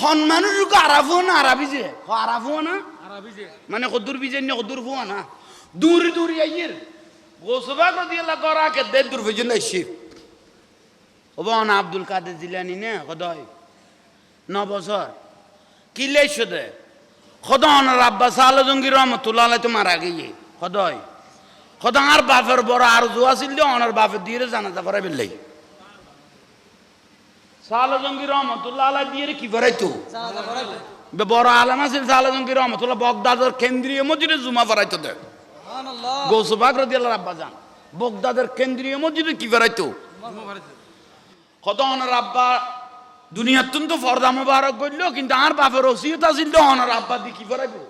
খন মানুষকে আরাফো না আরাবি যে আরাফো না মানে কদ্দুর বিজেন না কদ্দুর ফুয়া না দূরে দূরে আইয়ের গোসবা রাদিয়াল্লাহু করা কে দে দূর বিজেন আইছি ওবান আব্দুল কাদের জিলানী না কদয় 9 বছর কি লেছো দে খোদা ওনার আব্বা সালে জঙ্গির রহমতুল্লাহ আলাইহি তো মারা গিয়ে খোদয় খোদা আর বাপের বড় আরজু আছিল যে ওনার বাপের দিয়ে জানাজা পড়াই বেলাই সালে জঙ্গির রহমতুল্লাহ আলাইহি দিয়ে কি পড়াইতো জানাজা পড়াইতো বড় আলেম আছিল সালে জঙ্গির রহমতুল্লাহ বগদাদের কেন্দ্রীয় মসজিদে জুমা পড়াইতো দে সুবহানাল্লাহ গৌসবাগ রাদিয়াল্লাহু আব্বা জান বগদাদের কেন্দ্রীয় মসজিদে কি পড়াইতো জুমা পড়াইতো খোদা ওনার আব্বা দুনিয়ার তো ফরদা মুবারক করলো কিন্তু আর বাপের ওসিয়ত আছিল তো ওনার আব্বা দি কি পড়াইবো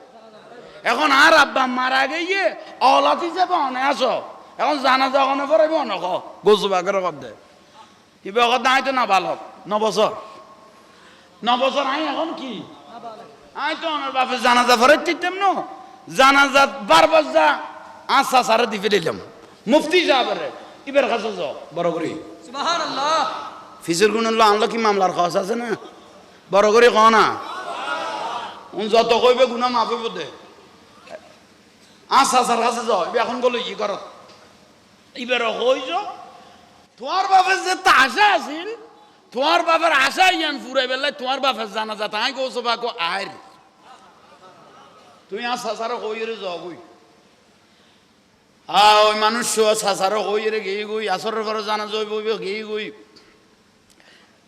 এখন আর আব্বা মারা গিয়ে অলাত হিসাবে অনে আসো এখন জানাজা অনে পড়াইবো অনক গৌসবাগের কদ্দে কিবা কথা আই তো না বালক 9 বছর 9 বছর আই এখন কি আই তো ওনার বাপের জানাজা পড়াইতেম না জানাজা বারবার যা আশা সারা দিবে দিলাম মুফতি সাহেবের ইবের কাছে যাও বড় করে সুবহানাল্লাহ ফিজুর গুণল্লাহ আনলো কি মামলার খরচ আছে না বড় করে কও না যত কইবে গুণা মাফ হইব দে আশা সার কাছে যাও এখন বলো কি করো ইবের কইছ তোমার বাপের যে আশা আছিল তোমার বাপের আশা ইয়ান ফুরাই বেলায় তোমার বাপের জানাজা তাই কৌছো বা কো আয় তুমি আশা সারা কইরে যাও কই ওই মানুষ সাসারো কইরে গিয়ে গই আসরের পরে জানা যাইব গিয়ে গই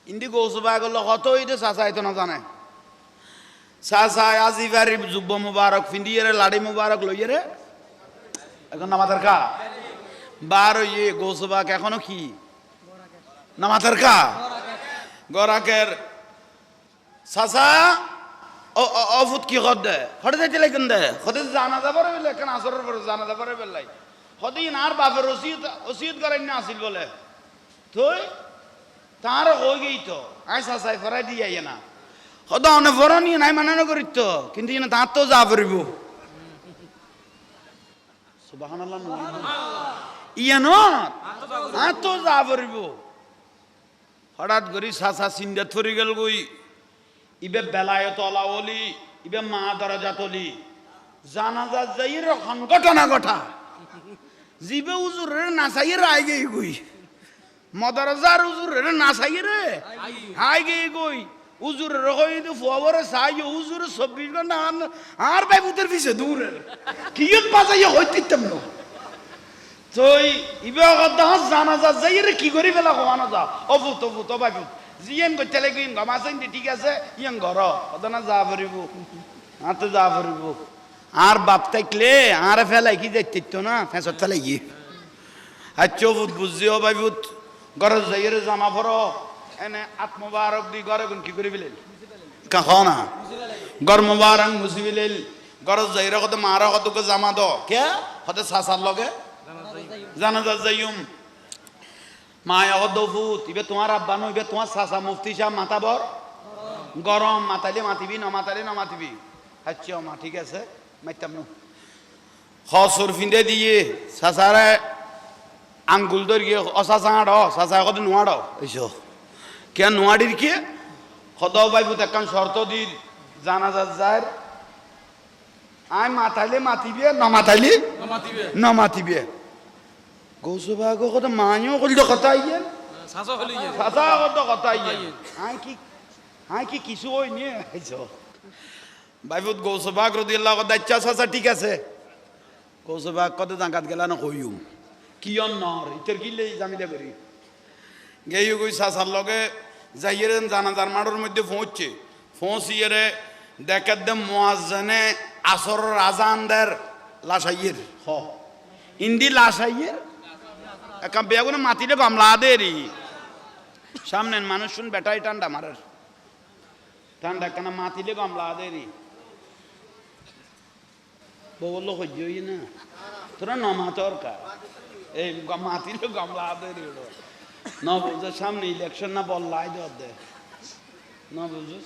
ইন্দি গৌসবা গেল কত হইতে চাচাই তো না জানে চাচাই আজিবারি যুব মুবারক ফিন্দিয়ে লাড়ি মুবারক লইয়ে রে এখন নামাতার কা বার ইয়ে গৌসবাক এখনো কি নামাতার কা গরাকের চাচা অফুত কি কর দে হঠাৎ যাইতে লাগেন দে হঠাৎ জানা যাবার বেলে কেন আসরের পরে জানা যাবার বেলাই হদিন আর বাপের ওসিয়ত করেন না আসিল বলে তুই তার হয়ে গেই তো আই চাচাই ফরাই দিয়ে না সদা অনেক ফরা নিয়ে নাই মানে করিত তো কিন্তু তার তো যা পারিব সুবহানাল্লাহ ইয়ান আর তো যা পারিব হঠাৎ করি চাচা চিন্তা থরি গেল গই ইবে বেলায়ত অলাওলি ইবে মা দরজা তলি জানাজা যাই রকম ঘটনা ঘটা জিবে উজুরের নাচাইয়ে আই গই গই মদরজার উজুরের নাচাইয়ে আই গই গই উজুরের কইতে ফুয়াবরে চাই উজুরে 24 ঘন্টা আর ভাই বুতের পিছে দূরে কিয়ত বাজাইয়ে হইতিতাম না তুই ইবে কথা জানাজা যাই রে কি করি ফেলা কোয়ানো যা অবুত অবুত ভাই জিয়েন করতে লাগে গমাছেন ঠিক আছে ইয়াং ঘর অদনা যা পারিব আতে যা পারিব আর বাপ থাকলে আর ফেলাই কি যাইতো না ফেসত ফেলাই গিয়ে আচ্ছা বুঝিও ভাইবুত ঘরে যাইরে জামা পড়ো এনে আত্মবারক দি ঘরে কি করে ফেলেন কাহ না ঘর মুবারক মুছি ফেলেন ঘরে যাইরে কত মারা কতকে জামা দ কে হতে সাসার লগে জানাজা যাইম মায়া অদফুত ইবে তোমার আব্বা নইবে তোমার চাচা মুফতি সাহেব মাতাবর গরম মাতালে মাতিবি না মাতালে না মাতিবি আচ্ছা মা ঠিক আছে মাইতাম না খসর ফিন্দে দিয়ে চাচারে আঙ্গুল ধরিয়ে অসা চাঁড় চাচা কত নোয়াড় এইসো কে নোয়াড়ির কে সদ বাইবুত একখান শর্ত দি জানাজা যায় আই মাতাইলে মাতিবে না মাতাইলে না মাতিবে গৌসবাগ কত মানিও কইল কথা আইয়েন সাসা হলিয়ে সাসা কত কথা আইয়েন আই কি কিছু হই নিয়ে আইছো বাইবুত গৌসবাগ রাদিয়াল্লাহু আনহু দাচ্চা সাসা ঠিক আছে গৌসবাগ কত জাঙ্গাত গেলা না কইউ কিয়ন নর ইতর গিলে জামিলে করি গেইউ কই সাসার লগে যাইয়েন জানাজার মাঠের মধ্যে পৌঁছছে পৌঁছিয়ে দেখার দে মুয়াজ্জিনে আসরের আজান দের লাশাইয়ের হ ইন্দি লাশাইয়ের একা বেগুনে মাতিলে গামলা দেরি সামনের মানুষ শুন বেটাই ঠান্ডা মারার ঠান্ডা কেন মাতিলে গামলা দেরি বললো হইই না তোরা নমাতর কা এই মাতিলে গামলা দেরি ন বুঝে সামনে ইলেকশন না বললাই দে ন বুঝুস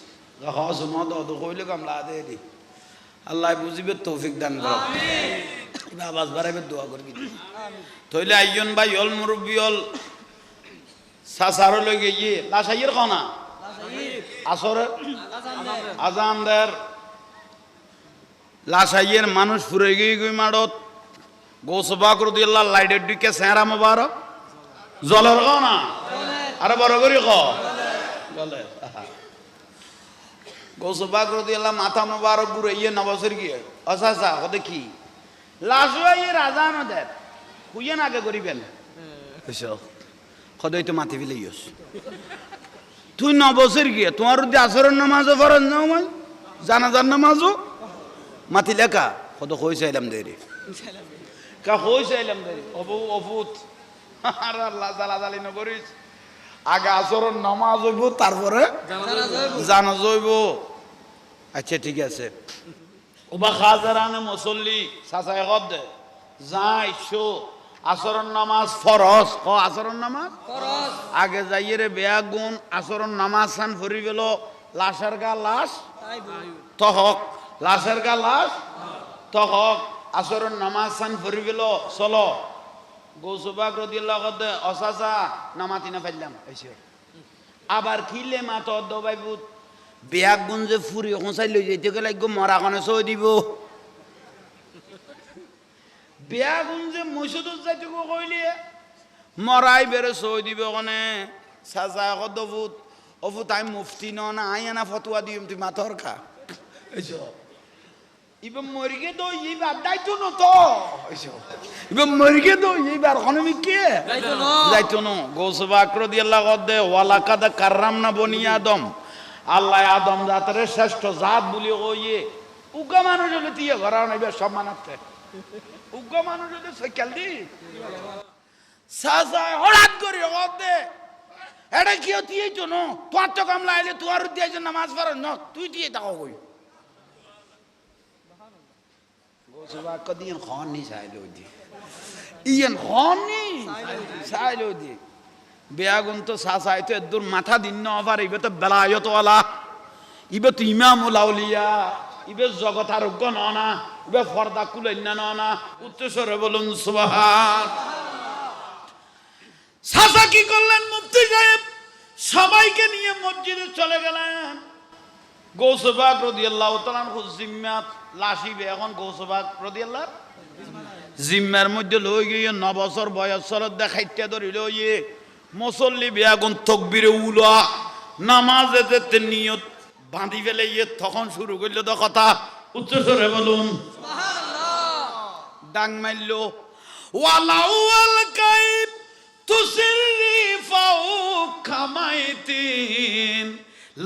হজ মদ কইলে গামলা দেরি আল্লাহ বুঝিবে তৌফিক দান করো আমিন আওয়াজ বাড়াইবে দোয়া করবি তইলে আইজন ভাই হল মুরব্বি হল সাসারো লগে গিয়ে লাশাইয়ের খানা আসরে আজান দের লাশাইয়ের মানুষ ফুরে গিয়ে গই মাড়ত গৌসবাক রাদিয়াল্লাহু লাইটের দিকে চেহারা মোবারক জলের গো না আরে বড় করি ক জলে গৌসবাক রাদিয়াল্লাহু মাথা মোবারক ঘুরে ইয়ে নবসর গিয়ে আচ্ছা ও দেখি লাশ হইয়ে আজান দের হুইয়েন আগে করিবেন এসো খদই তো মাথি ফেলে ইয়স তুই নবসর গিয়ে তোমার যদি আসরের নামাজও ফরজ নাও মানে জানাজার নামাজও মাথি লেখা কত কইসাইলাম দেরি কা কইসাইলাম দেরি অবুত আর আল্লাহ তাআলা জালি ন করিস আগে আসরের নামাজ হইব তারপরে জানাজা হইব আচ্ছা ঠিক আছে ওবা খাজারানে মুসল্লি সাসায় গদ যাই শো আসরের নামাজ ফরজ ক আসরের নামাজ ফরজ আগে যাইয়ে বেয়া গুণ আসরের নামাজ সান ফরি গেল লাশের গা লাশ তহক লাশের গা লাশ তহক আসরের নামাজ সান ফরি গেল চলো গৌসবাক রাদিয়াল্লাহু আনহু অসাসা নামাতি না ফেললাম এসে আবার খিলে মাত দবাইবুত বেয়া গুণ যে ফুরি হোঁসাই লই যাইতে গেলে মরা কনে সই দিব বেয়া গুণ যে মসজিদত যাইতে কইলে মরাই বেরে সই দিব কনে সাজা কদবুত অফু তাই মুফতি না আইনা ফতোয়া দিম তুই মাথর খা এসো ইবে মরিগে দো ইবার দাইতো ন তো এসো ইবে মরিগে দো ইবার কনমি কে দাইতো ন গৌসবাক রাদিয়াল্লাহু আনহু ওয়ালাকাদ কাররামনা বনি আদম আল্লাহ আদম জাতের শ্রেষ্ঠ জাত বলি কইয়ে উগা মানুষ হলে তিয়ে ঘরা নাইবে সব মানাতে উগা মানুষ হলে সাইকেল দি সাজা হঠাৎ করে ওদে এটা কি হতিয়ে তো ন তোর তো কাম লাইলে তোর দিয়েছে নামাজ পড়ো ন তুই দিয়ে তাও কই গোসবা কদিন খান নি চাইলো দি ইয়েন খান নি চাইলো দি বেয়াগুন তো সাসাইতে দূর মাথা দিন না আবার ইবে তো বেলায়ত ওয়ালা ইবে তো ইমামুল আউলিয়া ইবে জগত আরোগ্য না ইবে ফর্দা কুলাইন না উচ্চস্বরে বলুন সুবহান সাসা কি করলেন মুফতি সাহেব সবাইকে নিয়ে মসজিদে চলে গেলেন গৌসবাক রাদিয়াল্লাহু তাআলা জিম্মাত লাশিবে এখন গৌসবাক রাদিয়াল্লাহু জিম্মার মধ্যে লই গিয়ে 9 বছর বয়স সরদ দেখাইতে ধরিল ইয়ে মুসল্লি বেয়াগুন তাকবীরে উলা নামাজে যেতে নিয়ত বাঁধি ফেলে ইয়ে তখন শুরু করল তো কথা উচ্চস্বরে বলুন সুবহানাল্লাহ ডাং মারলো ওয়ালাউল গায়ব তুসিরি ফাউ খামাইতিন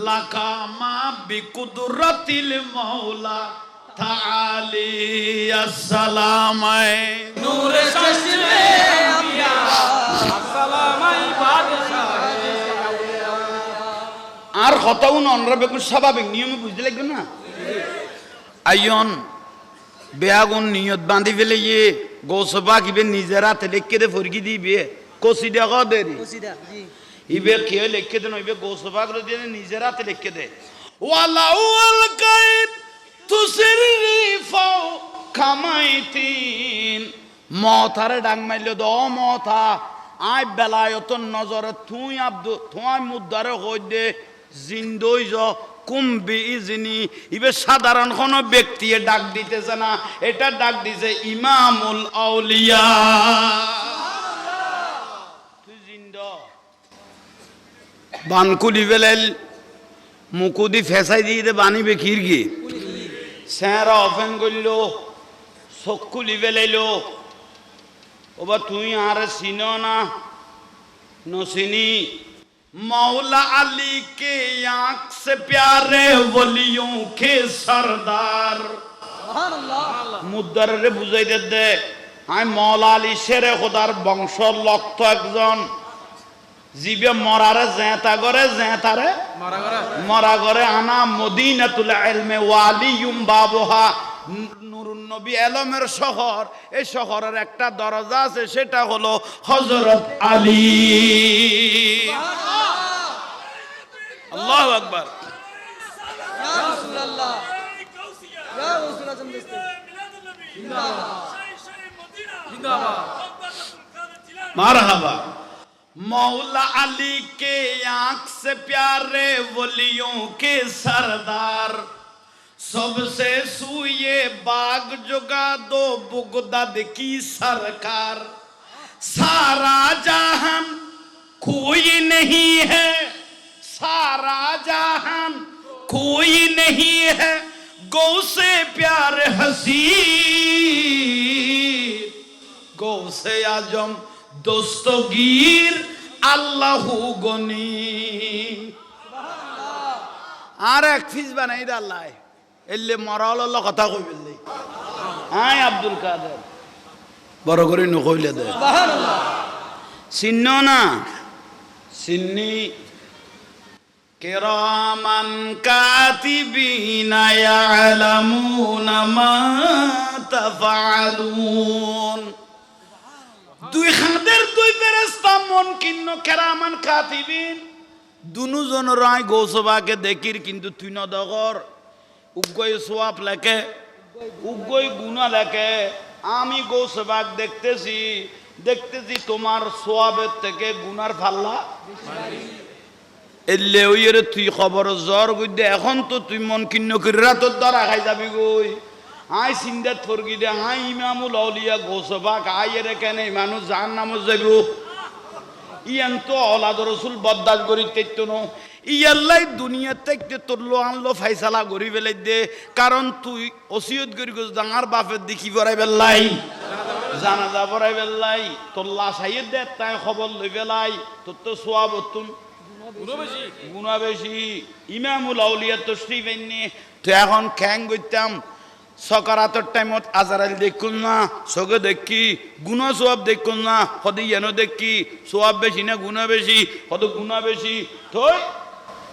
লাকামা বিকুদরাতিল মাওলা তাআলি আসসালামাই নূরে চশমে আম্বিয়া আসসালামাই বাদশাহ আর কথাও ননরা বেকুর স্বাভাবিক নিয়মে বুঝতে লাগবে না আইয়ন বেয়াগুন নিয়ত বাঁধি ফেলে ইয়ে গৌসবা কিবে নিজের হাতে লিখে দে ফরকি দিবে কসিদা ক দেরি কসিদা জি ইবে কে লিখে দেন ইবে গৌসবা করে দিয়ে নিজের হাতে লিখে দে ওয়ালাউল গায়ব তুসিরি ফাউ খামাইতিন মথারে ডাং মাইলে দ মথা আই বেলায়ত নজরে তুই তুই মুদ্দারে কই দে জিন্দই য কুম্বি ইজনি ইবে সাধারণ কোন ব্যক্তি ডাক দিতেছে না এটা ডাক দিছে ইমামুল আউলিয়া তুই জিন্দ বানকুলি বেলেল মুকুদি ফেসাই দিয়ে বানিবে খিরগি সেরা ওপেন করলো চক্ষুলি বেলাইলো ওবা তুই আর চিনো না নচিনি मौला अली के आंख से प्यारे वलियों के सरदार मुद्दार रे बुझाई दे आय मौला अली शेरे खुदार बंश लक्त एकजन जीबे मरारे जेता करे जेतारे मरा करे आना मदीनातुल इल्मे वालियुम बाबुहा নুরুন নবী এলমের শহর এই শহরের একটা দরজা আছে সেটা হলো হযরত আলী আল্লাহু আকবার ইয়া রাসূলুল্লাহ ইয়া রাসূল আজম দস্তে জিন্দাবাদ জিন্দাবাদ মারহাবা मौला अली के आंख से प्यारे वलियों के सरदार सबसे सूये बाग जुगा दो बुगदाद की सरकार सारा जहां कोई नहीं है सारा जहां कोई नहीं है गौ से प्यार हसी गौ से आजम दोस्तगीर আল্লাহু গনি আর এক ফিস বানাই আল্লাহ এলে মরাল কথা কই বললি আয় আব্দুল কাদের বড় করে নকইলে দে সুবহানাল্লাহ চিন্ন না চিন্নি কিরামান কাতিবিনা ইয়ালামুনা মা তাফআলুন দুই খাদের দুই ফেরেশতা মন কিন্ন কেরামান কাতিবিন দুনুজন রায় গোসবাকে দেখির কিন্তু তুই ন দগর উগয় সোয়াব লেখে উগয় গুনাহ লেখে আমি গোসবাক দেখতেছি দেখতেছি তোমার সোয়াবের থেকে গুনার ফাল্লা এলে ওইরে তুই খবর জ্বর গইদে এখন তো তুই মন কিন্ন কইরা তোর দ্বারা খাই যাবি গই আই সিন্দা থরগি দে আই ইমামুল আউলিয়া গোসবাক আইরে কেন মানুষ জাহান্নামে যাইব ইয়ান তো আওলাদ রাসূল বদদাস করি তেতো ন ইয়াল্লাই দুনিয়া থেকে তোরলো আনলো ফয়সালা করি বেলাই দে কারণ তুই ওসিয়ত করি গস ডাঙার বাপের দেখি পড়াই বেলাই জানাজা পড়াই বেলাই তোর লাশ আইয়ে দে তাই খবর লই বেলাই তোর তো সওয়াব তুন গুনাহ বেশি ইমামুল আউলিয়া তশরিফ এনে তো এখন খ্যাং গইতাম সকারাতের টাইমত আজারাইল দেখুন না সগে দেখি গুনাহ সওয়াব দেখুন না হদি এনো দেখি সওয়াব বেশি না গুনাহ বেশি হদ গুনাহ বেশি থই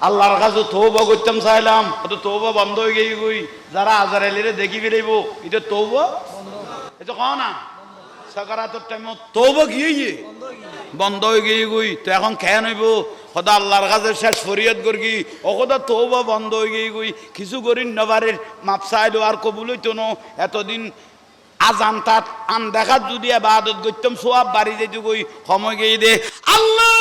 আল্লাহর কাছে তওবা করতাম চাইলাম হদ তওবা বন্ধ হয়ে গই গই যারা আজারাইলেরে দেখি ফেলাইবো এটা তওবা এটা কও না সকারাতের টাইমত তওবা কি হইয়ে বন্ধ হয়ে গই গই তো এখন কেন হইব খোদা আল্লাহর কাছে শেষ ফরিয়াদ করগি ও খোদা তওবা বন্ধ হয়ে গই গই কিছু করি নবারের মাপ চাইলো আর কবুল হইতো না এতদিন আজান তাত আন দেখাত যদি ইবাদত করতাম সওয়াব বাড়ি যেত গই সময় গই দে আল্লাহ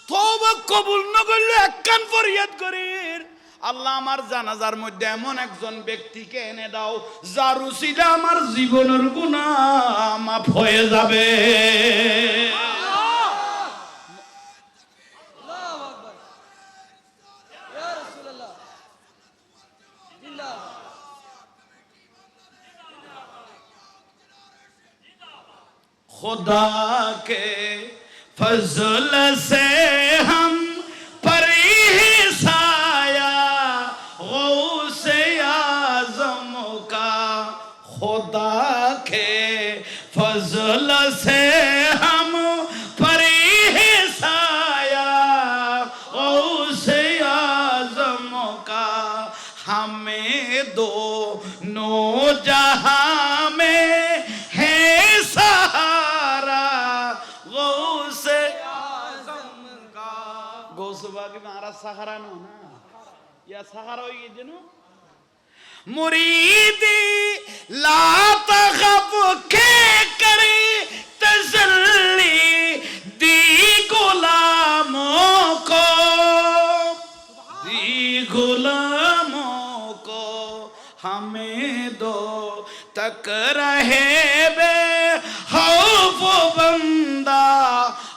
তওবা কবুল না করলে একখান ফরিয়াদ করির আল্লাহ আমার জানাজার মধ্যে এমন একজন ব্যক্তিকে এনে দাও যার উসিলা আমার জীবনের গুনাহ মাফ হয়ে যাবে खुदा के फजल से हम पर ही साया गौसे आज़म का खुदा के फजल से हम पर ही साया गौसे आज़म का हमें दोनों जहां में गोसबाग महाराज सहारा नो ना या सहारा हो ये जनो मुरीदी ला तखफ के करे तसल्ली दी गुलामों को हमें दो तक रहे बे खौफ बंदा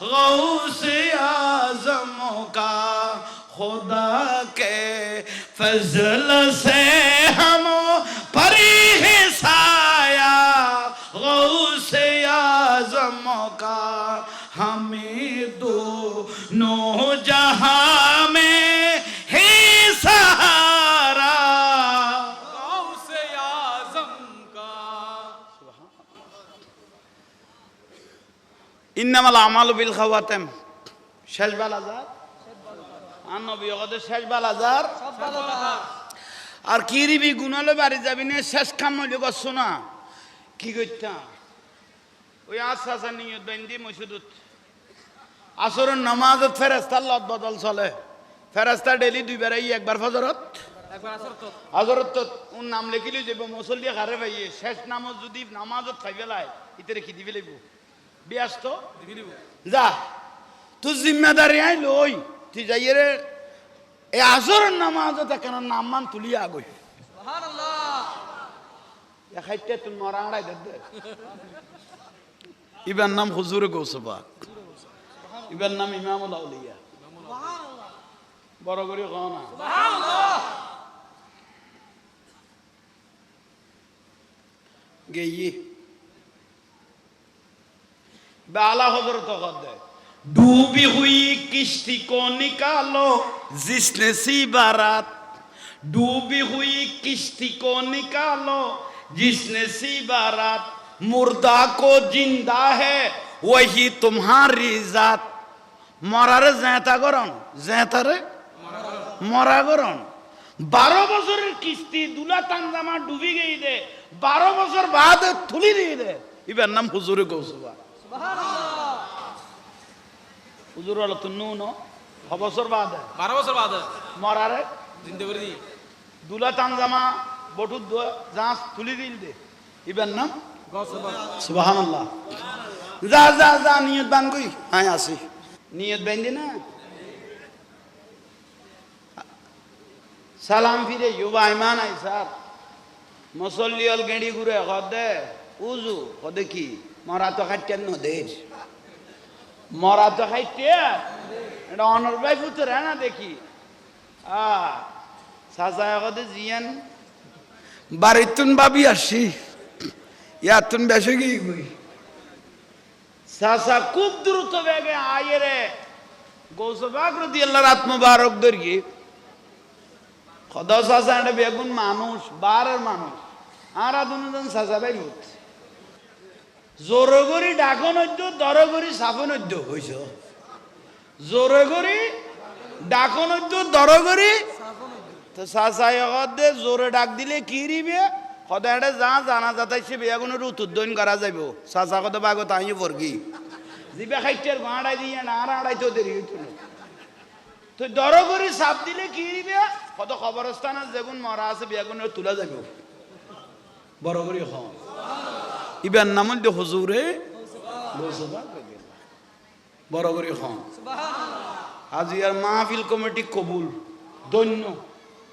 गौसे आज़म का खुदा के फजल से हम पर ही साया गौसे आज़म का हमें दोनों जहां में ही सहारा गौसे आज़म का ইন্নামাল আমালু বিল খাওয়াতেম শেষ বালাজার আর নবী ওদের শেষ বালাজার আর কি রিবি গুনালে বাড়ি যাবি না শেষ কাম হইলে করছো না কি করতাম ওই আশা নিয়ত বাইন্দি মসজিদত আসরের নামাজত ফেরেশতার লত বদল চলে ফেরেশতা ডেলি দুইবার আই একবার ফজরত একবার আসরত ওর নাম লিখিলে যাব মুসল্লি ঘরে ভাইয়ে শেষ নামাজ যদি নামাজত খাইবেলাই ইতরে কি দিবি লাগব ব্যস্ত যা তুই জিম্মেদারি আই লই তুই যাইয়ে রে এই আসরের নামাজতে কেন নামমান তুলিয়া আগই খাইতে তুই মরা আড়াই দে ইবার নাম হুজুর গৌসবাক ইবার নাম ইমামুল আউলিয়া বড় করে কও না গেই बाला हजरत कहते डूबी हुई किश्ती को निकालो जिसने सी बारात डूबी हुई किश्ती को निकालो जिसने सी बारात मुर्दा को जिंदा है वही तुम्हारी जात मरारे जैता करन जैता रे मरा करन 12 বছরের কিস্তি দুলা তানজামা ডুবি গই দে 12 বছর বাদ তুলি দিয়ে দে ইবার নাম হুজুরে গৌসবা হুজুর হলো তো নুন বছর বাদ 12 বছর বাদ মরারে জিন্দে করে দি দুলা তানজামা বটুর জাঁচ তুলি দিল দে ইবার নাম সুবহানাল্লাহ যা যা যা নিয়ত বান কই আয় আসি নিয়ত বান্ধি না সালাম ফিরে ইউবা ইমান আই স্যার মুসল্লি অল গেড়ি ঘুরে কদে উজু কদে কি মরা তো খাইতেন নদের মরা তো খাইতে এটা অনর ভাই পুত্র না দেখি সাসা কদে জিয়ান বাড়িতুন ভাবি আসি ইয়াতুন বেশি গই গই সাসা খুব দ্রুত বেগে আয়ে রে গৌসবাক রাদিয়াল্লাহু রাত মুবারক দরিয়ে খদা সাসা এটা বেগুন মানুষ বারের মানুষ আর দুজন সাসা ভাই হত জোরগরি ডাকন হইতো দরগরি সাফন হইতো হইছ জোরগরি ডাকন হইতো দরগরি তো সাসাই দে জোরে ডাক দিলে কি রিবে খদা এটা যা জানা যাতাইছে বেগুনের উত্তোলন করা যাইব সাসা কত বাগো তাই বর্গি জিবে খাইতের গাঁড়াই দিয়ে না আর আড়াইতো দেরি হইতো তো দরগরি সাপ দিলে কি রিবে কত খবরস্থানে যেগুন মরা আছে বেগুনের তুলা যাইব বড় করে খাওয়া ইবার নাম হইতে হুজুরে বড় করে খাওয়া আজ ইয়ার মাহফিল কমিটি কবুল ধন্য